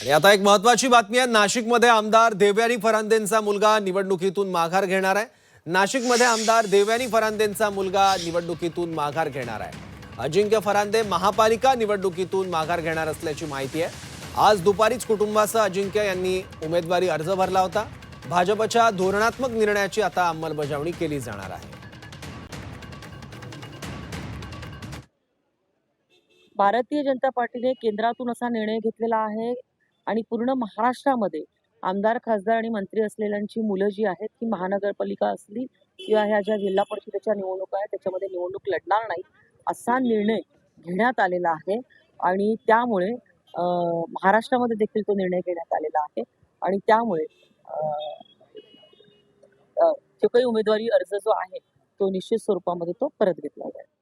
आणि आता एक महत्त्वाची बातमी आहे। नाशिकमध्ये आमदार देवयानी फरांदेंचा मुलगा निवडणुकीतून माघार घेणार आहे। नाशिकमध्ये आमदार देवयानी फरांदेंचा मुलगा निवडणुकीतून माघार घेणार आहे। अजिंक्य फरांदे महापालिका निवडणुकीतून माघार घेणार असल्याची माहिती आहे। आज दुपारीच कुटुंबासह अजिंक्य यांनी उमेदवारी अर्ज भरला होता। भाजपच्या धोरणात्मक निर्णयाची आता अंमलबजावणी केली जाणार आहे। भारतीय जनता पार्टीने केंद्रातून असा निर्णय घेतलेला आहे आणि पूर्ण महाराष्ट्रामध्ये आमदार, खासदार आणि मंत्री असलेल्यांची मुलं जी आहेत ती महानगरपालिका असली किंवा ह्या ज्या जिल्हा परिषदेच्या निवडणुका आहेत त्याच्यामध्ये निवडणूक लढणार नाही असा निर्णय घेण्यात आलेला आहे। आणि त्यामुळे महाराष्ट्रामध्ये देखील तो निर्णय घेण्यात आलेला आहे आणि त्यामुळे जो काही उमेदवारी अर्ज जो आहे तो निश्चित स्वरूपामध्ये तो परत घेतला जाईल।